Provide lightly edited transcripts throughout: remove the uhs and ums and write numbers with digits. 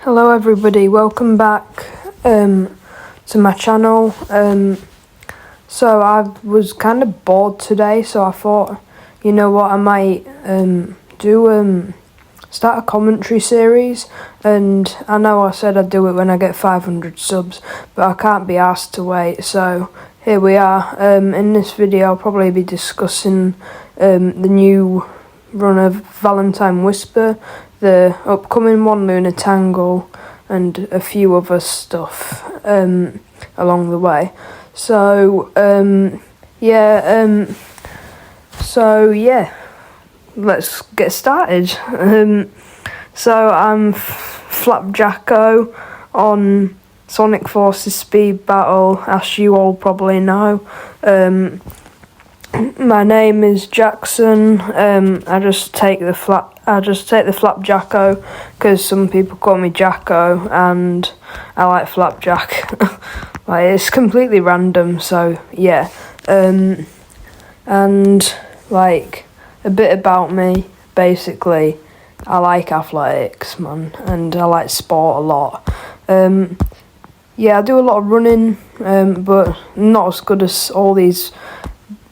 Hello everybody, welcome back to my channel. So I was kind of bored today, so I thought, you know what, I might start a commentary series. And I know I said I'd do it when I get 500 subs, but I can't be asked to wait, so here we are. In this video I'll probably be discussing the new run of Valentine Whisper, the upcoming one, Lunar Tangle, and a few other stuff along the way. So let's get started. So I'm Flapjacko on Sonic Forces Speed Battle, as you all probably know. My name is Jackson. I just take the Flapjacko because some people call me Jacko, and I like Flapjack. Like, it's completely random. So yeah, and like a bit about me. Basically, I like athletics, man, and I like sport a lot. Yeah, I do a lot of running, but not as good as all these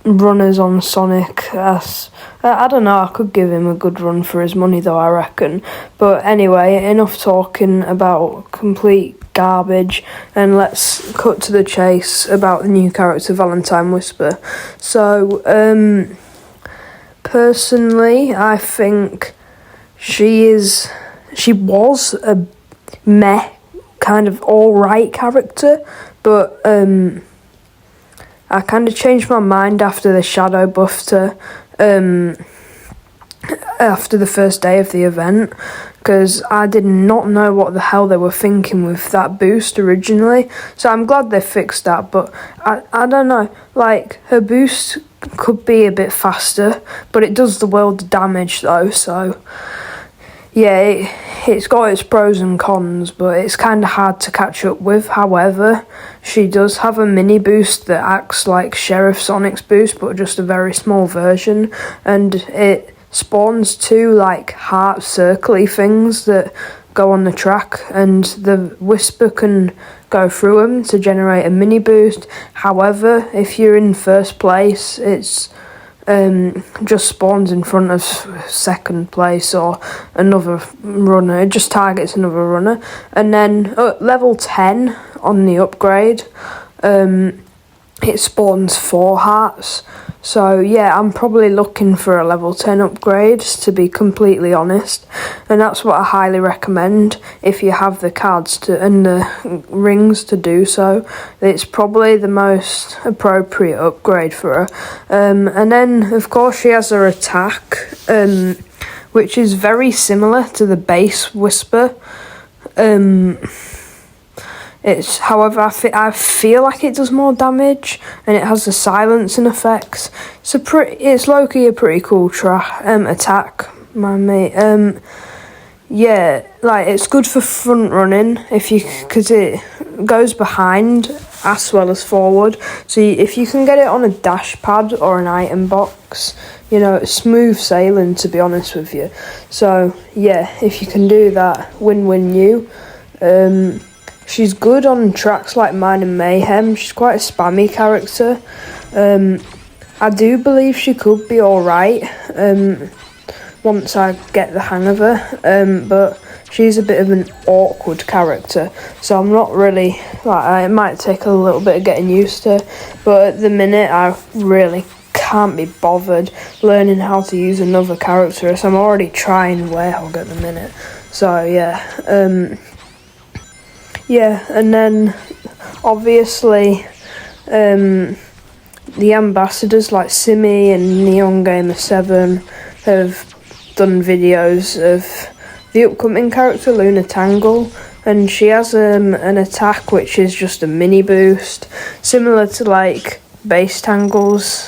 runners on Sonic. I don't know, I could give him a good run for his money though, I reckon. But anyway, enough talking about complete garbage, and let's cut to the chase about the new character Valentine Whisper. So personally, I think she was a meh kind of alright character, but I kind of changed my mind after the shadow buffed her, after the first day of the event, because I did not know what the hell they were thinking with that boost originally. So I'm glad they fixed that, but I don't know, like, her boost could be a bit faster, but it does the world of damage though, so yeah, it's got its pros and cons, but it's kind of hard to catch up with. However, she does have a mini boost that acts like Sheriff Sonic's boost, but just a very small version, and it spawns two like heart circly things that go on the track, and the Whisper can go through them to generate a mini boost. However, if you're in first place, it's just spawns in front of second place or another runner. It just targets another runner. And then at level 10 on the upgrade, it spawns 4 hearts. So yeah, I'm probably looking for a level 10 upgrade, to be completely honest, and that's what I highly recommend if you have the cards and the rings to do so. It's probably the most appropriate upgrade for her. And then of course she has her attack, which is very similar to the base Whisper. However, I feel like it does more damage, and it has the silencing effects. It's low-key a pretty cool attack, man, mate. Yeah, like, it's good for front running because it goes behind as well as forward. So if you can get it on a dash pad or an item box, you know, it's smooth sailing, to be honest with you. So yeah, if you can do that, win-win you. She's good on tracks like Mine and Mayhem. She's quite a spammy character. I do believe she could be alright once I get the hang of her. But she's a bit of an awkward character, so I'm not really, like, it might take a little bit of getting used to. But at the minute, I really can't be bothered learning how to use another character, so I'm already trying Warehog at the minute. So yeah. Yeah, and then obviously the ambassadors like Simi and Neon Gamer 7 have done videos of the upcoming character Lunar Tangle, and she has an attack which is just a mini boost, similar to like base Tangle's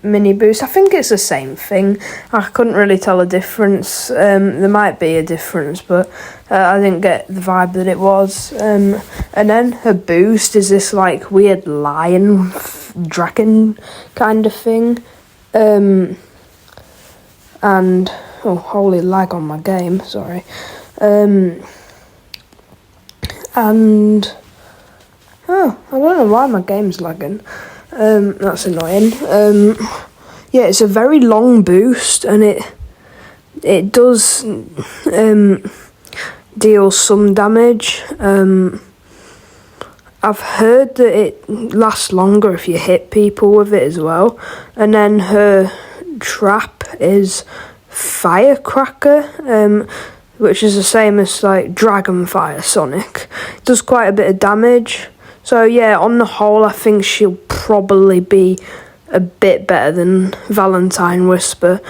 mini boost. I think it's the same thing. I couldn't really tell a difference. There might be a difference, but I didn't get the vibe that it was. And then her boost is this like weird lion dragon kind of thing. And oh, holy lag on my game, sorry. and I don't know why my game's lagging. That's annoying. Yeah, it's a very long boost, and it does deal some damage. I've heard that it lasts longer if you hit people with it as well. And then her trap is Firecracker, which is the same as like Dragonfire Sonic. It does quite a bit of damage. So yeah, on the whole, I think she'll probably be a bit better than Valentine Whisper.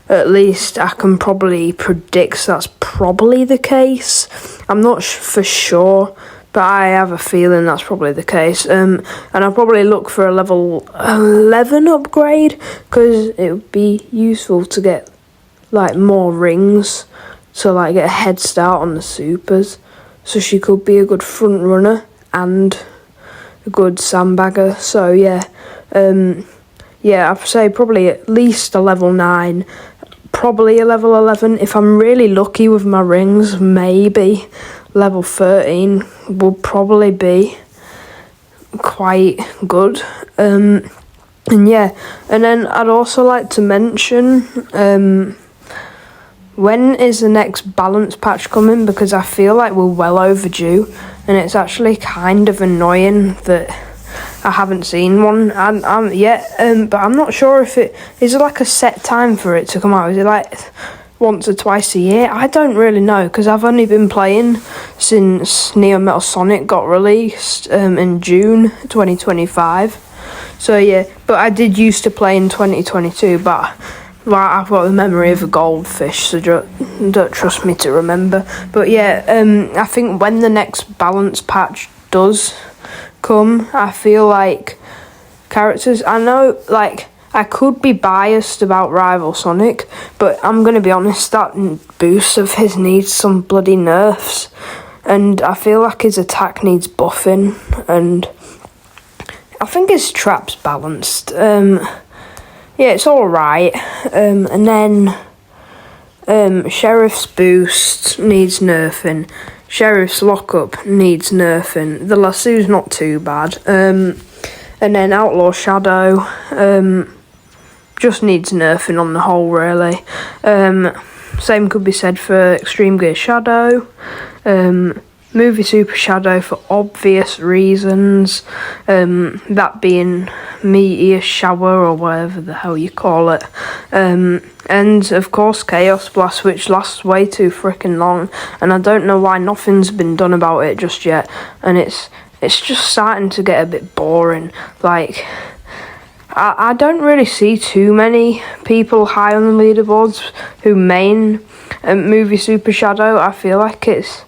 At least I can probably predict that's probably the case. I'm not for sure, but I have a feeling that's probably the case. And I'll probably look for a level 11 upgrade, because it would be useful to get like more rings to like get a head start on the supers. So she could be a good front runner and a good sandbagger. So yeah, I'd say probably at least a level 9, probably a level 11. If I'm really lucky with my rings, maybe level 13 will probably be quite good. And yeah, and then I'd also like to mention, when is the next balance patch coming? Because I feel like we're well overdue, and it's actually kind of annoying that I haven't seen one yet. But I'm not sure if is like a set time for it to come out. Is it like once or twice a year? I don't really know, because I've only been playing since Neo Metal Sonic got released in June 2025. So yeah, but I did used to play in 2022, but I've got the memory of a goldfish, so don't trust me to remember. But yeah, I think when the next balance patch does come, I feel like characters, I know like I could be biased about Rival Sonic, but I'm going to be honest, that boost of his needs some bloody nerfs, and I feel like his attack needs buffing, and I think his trap's balanced. Yeah, it's alright. And then Sheriff's boost needs nerfing. Sheriff's lockup needs nerfing. The lasso's not too bad. And then Outlaw Shadow just needs nerfing on the whole, really. Same could be said for Extreme Gear Shadow. Movie Super Shadow for obvious reasons, that being Meteor Shower or whatever the hell you call it, and of course Chaos Blast, which lasts way too freaking long, and I don't know why nothing's been done about it just yet, and it's just starting to get a bit boring. Like, I don't really see too many people high on the leaderboards who main Movie Super Shadow. I feel like it's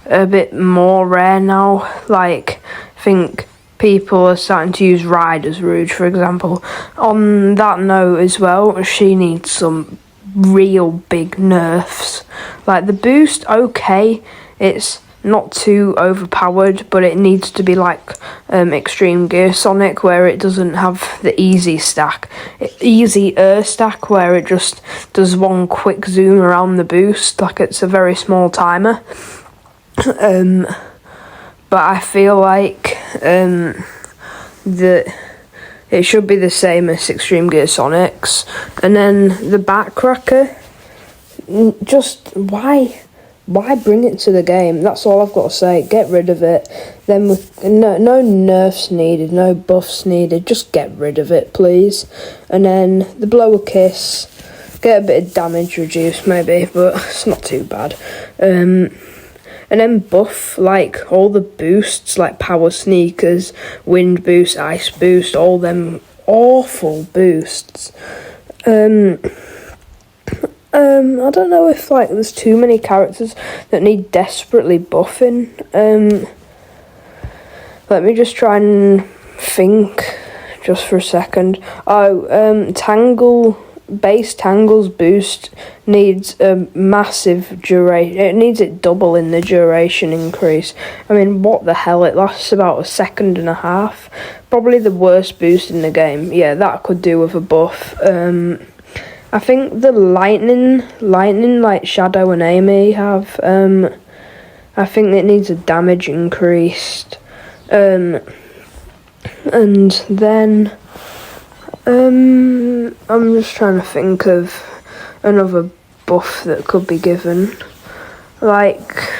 a bit more rare now. Like, I think people are starting to use Rider's Rouge, for example. On that note as well, she needs some real big nerfs. Like, the boost, okay, it's not too overpowered, but it needs to be like Extreme Gear Sonic, where it doesn't have the easier stack where it just does one quick zoom around the boost, like it's a very small timer. But I feel like that it should be the same as Extreme Gear Sonic's. And then the Backcracker, just why bring it to the game? That's all I've got to say. Get rid of it. Then with no nerfs needed, no buffs needed, just get rid of it, please. And then the Blower Kiss, get a bit of damage reduced maybe, but it's not too bad. And then buff, like, all the boosts, like Power Sneakers, Wind Boost, Ice Boost, all them awful boosts. I don't know if, like, there's too many characters that need desperately buffing. Let me just try and think just for a second. Base Tangle's boost needs a massive duration. It needs it double in the duration increase. I mean, what the hell? It lasts about 1.5 seconds. Probably the worst boost in the game. Yeah, that could do with a buff. I think the lightning like Shadow and Amy have. I think it needs a damage increased. And then I'm just trying to think of another buff that could be given. Like,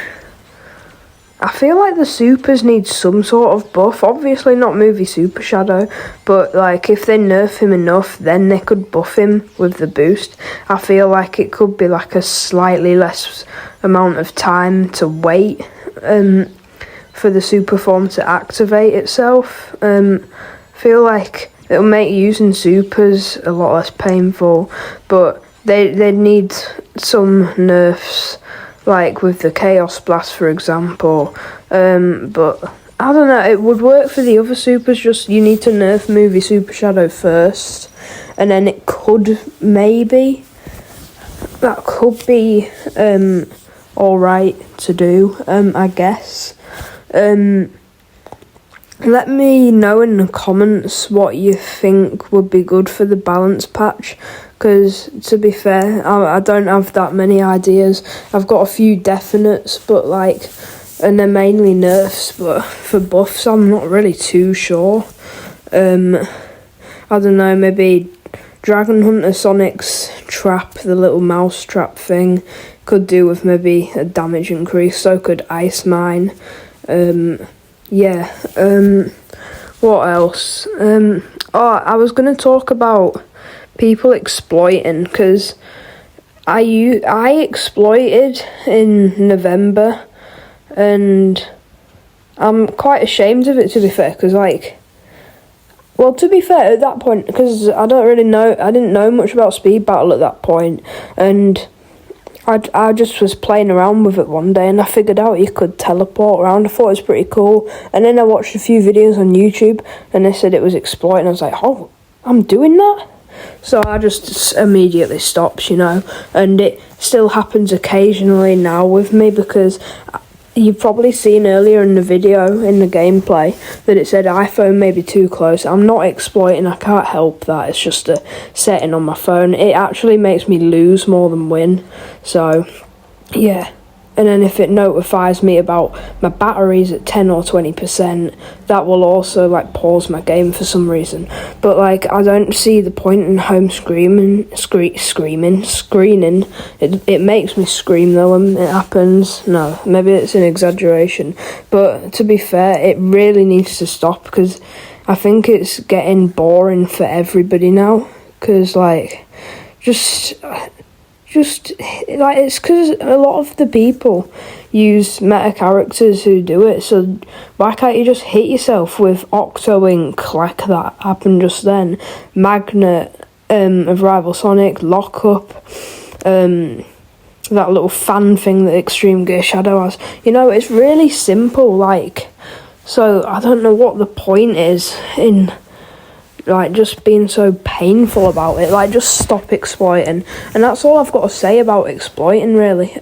I feel like the supers need some sort of buff. Obviously not movie Super Shadow, but like if they nerf him enough, then they could buff him with the boost. I feel like it could be like a slightly less amount of time to wait for the super form to activate itself. Feel like it'll make using supers a lot less painful, but they need some nerfs, like with the Chaos Blast, for example. But I don't know, it would work for the other supers, just you need to nerf movie Super Shadow first, and then it could maybe, that could be alright to do, I guess. Let me know in the comments what you think would be good for the balance patch, because to be fair, I don't have that many ideas. I've got a few definites, but like, and they're mainly nerfs, but for buffs I'm not really too sure. I don't know, maybe Dragon Hunter Sonic's trap, the little mouse trap thing, could do with maybe a damage increase, so could Ice Mine. What else? I was going to talk about people exploiting, because I exploited in November, and I'm quite ashamed of it, to be fair, because like, well, to be fair, at that point, because I didn't know much about speed battle at that point, and I just was playing around with it one day, and I figured out you could teleport around. I thought it was pretty cool, and then I watched a few videos on YouTube, and they said it was exploit, and I was like, oh, I'm doing that? So I just immediately stopped, and it still happens occasionally now with me, because you've probably seen earlier in the video, in the gameplay, that it said iPhone may be too close. I'm not exploiting, I can't help that, it's just a setting on my phone. It actually makes me lose more than win, so yeah. And then if it notifies me about my batteries at 10 or 20%, that will also like pause my game for some reason. But like, I don't see the point in home screening. It makes me scream though when it happens. No, maybe it's an exaggeration. But to be fair, it really needs to stop, because I think it's getting boring for everybody now. Because like, just like, it's because a lot of the people use meta characters who do it, so why can't you just hit yourself with Octo Ink like that happened just then? Magnet of Rival Sonic, Lockup, that little fan thing that Extreme Gear Shadow has. It's really simple, like, so I don't know what the point is in like just being so painful about it. Like, just stop exploiting, and that's all I've got to say about exploiting, really.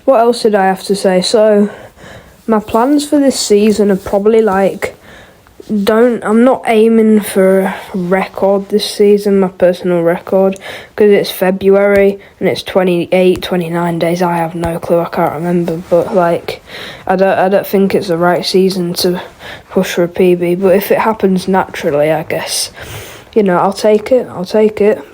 What else did I have to say? So my plans for this season are probably like, I'm not aiming for a record this season, my personal record, because it's February and it's 29 days. I have no clue, I can't remember, but like, I don't think it's the right season to push for a PB, but if it happens naturally, I guess, I'll take it,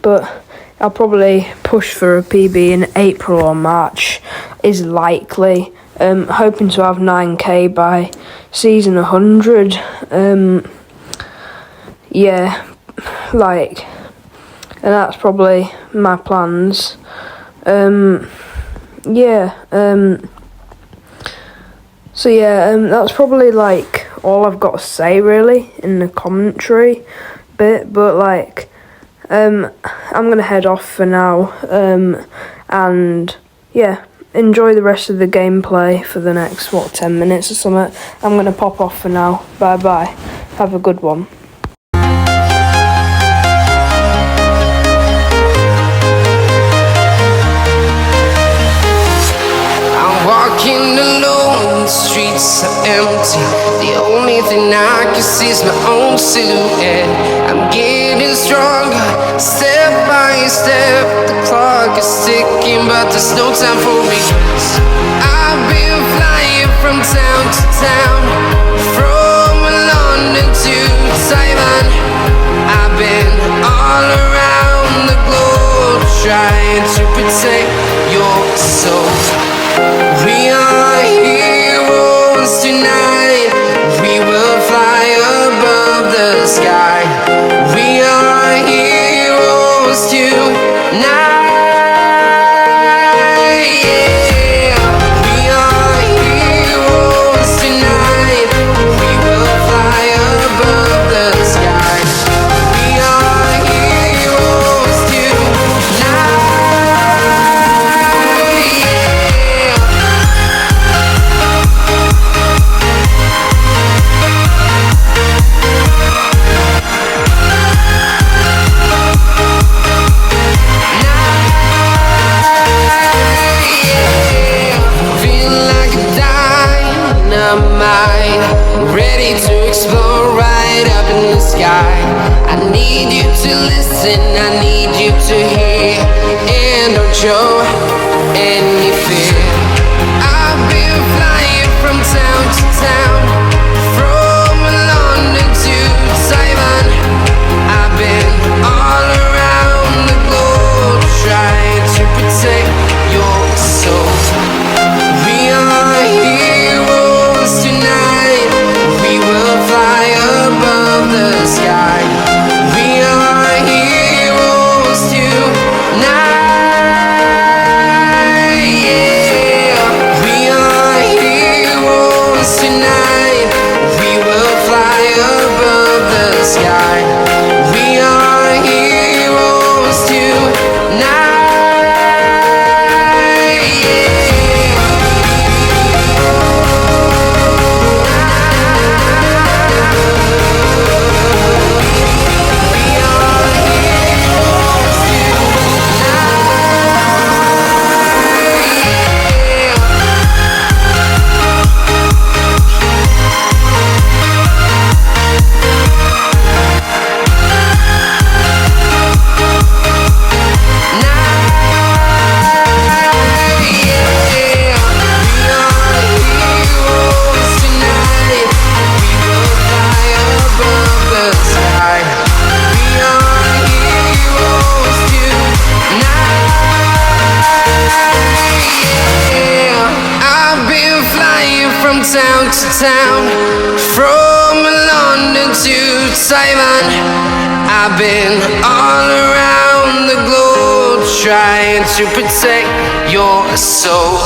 but I'll probably push for a PB in April or March is likely. Hoping to have 9k by season 100. And that's probably my plans. That's probably like all I've got to say really in the commentary bit, but like, I'm gonna head off for now, and yeah, enjoy the rest of the gameplay for the next 10 minutes or something. I'm gonna pop off for now. Bye bye, have a good one. I'm walking alone, the streets are empty. The only thing I can see is my own silhouette. I'm getting stronger, step by step. The clock is ticking, but there's no time for me. I've been ready to explore right up in the sky. I need you to listen, I need you to hear, and don't show any fear. I've been flying from town to town, from London to Taiwan. I've been all around the globe trying to protect your soul. We are heroes tonight, we will fly above the sky. We are heroes tonight, yeah. We are heroes tonight, we will fly above the sky. We are heroes tonight, yeah. Town to town, from London to Taiwan. I've been all around the globe trying to protect your soul.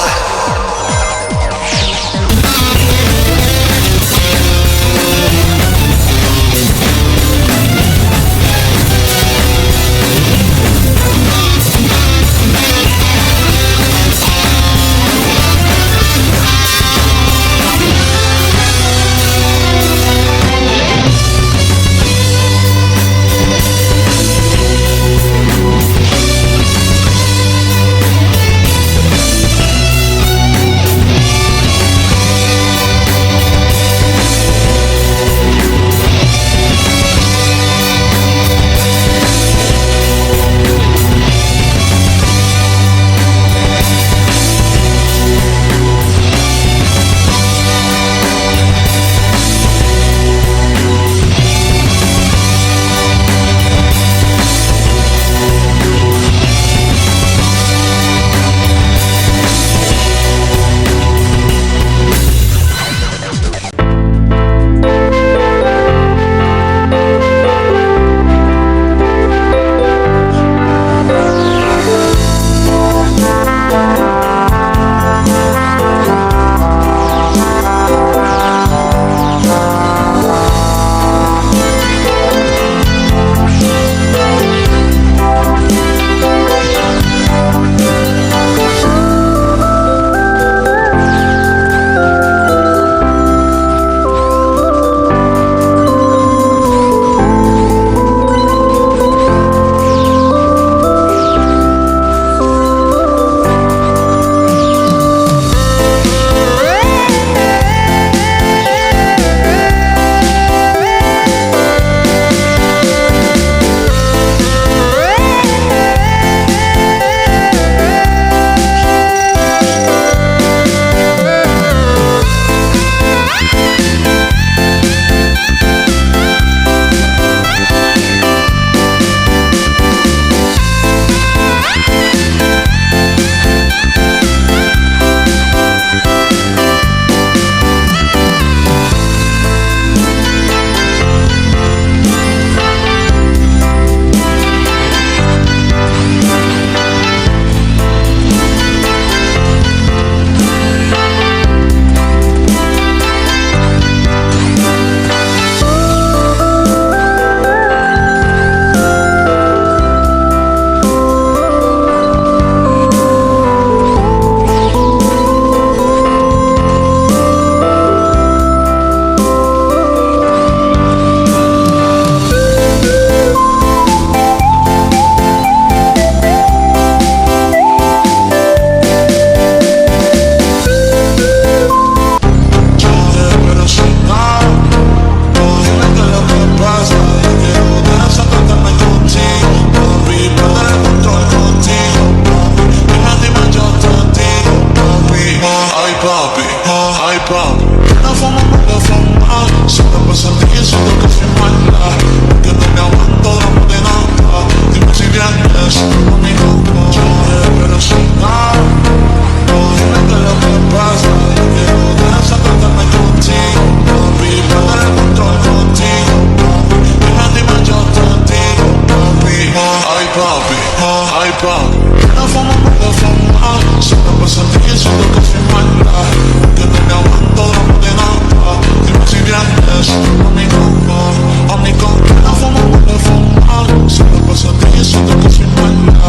papi, la fama no la fama, siempre pasa el día siento que soy mala, que no me aguanto drama de nada, dime si vienes a mi cama, pero sin nada, dime qué es lo que pasa, yo quiero desatarme contigo, papi, perder el control contigo, papi, dime yo te digo, papi, ay papi, ay papi, la fama no la fama, siempre pasa el día siento que soy mala, que no me aguanto drama de nada, dime si vienes a mi cama, la fama no la fama, siempre pasa el día siento que soy mala,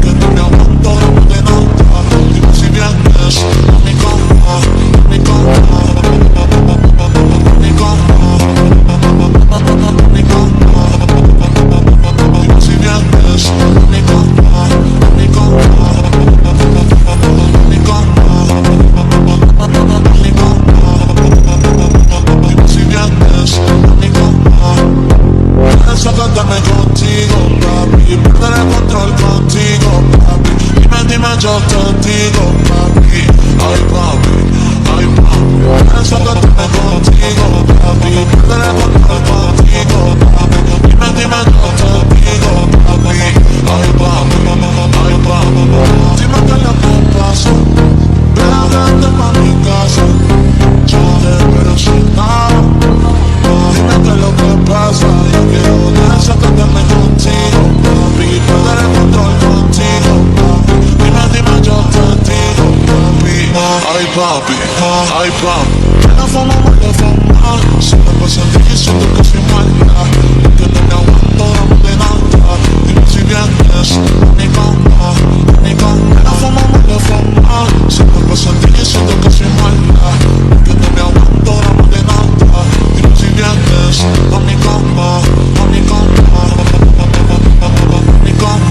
que no me aguanto drama de nada, dime si vienes a mi cama, mi cama, mi cama, mi cama, dime si vienes a mi cama, mi cama, mi cama, mi cama, dime si vienes a mi cama. Desatarme contigo, papi, perder el control contigo, papi, dime yo te digo, papi, ay papi, ay papi, desatarme contigo, papi, perder el control contigo, papi, dime yo te digo, papi, ay papi, dime qué es lo que pasa, ven a verte pa' mi casa, yo te espero sin nada. Dime qué es lo que pasa, yo quiero desatarme contigo, papi, perder el control contigo, papi, dime yo te digo, papi, ay papi, ay papi, la fama no la fama, siempre pasa el día siento que soy mala, que no me aguanto drama de nada, dime si vienes a mi cama, la fama no la fama, siempre pasa el día siento que soy mala, que no me aguanto drama de nada, dime si vienes a mi cama, mi cama, mi cama, mi cama,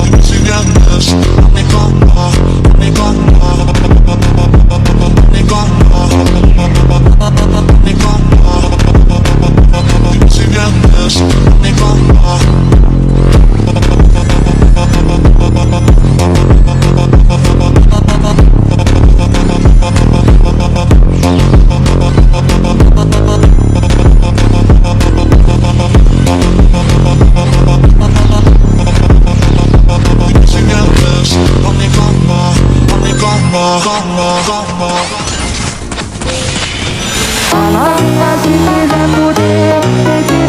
dime si vienes a mi cama, mi cama, mi cama, mi cama, dime si vienes a mi cama. Aman nasip bize bu değil.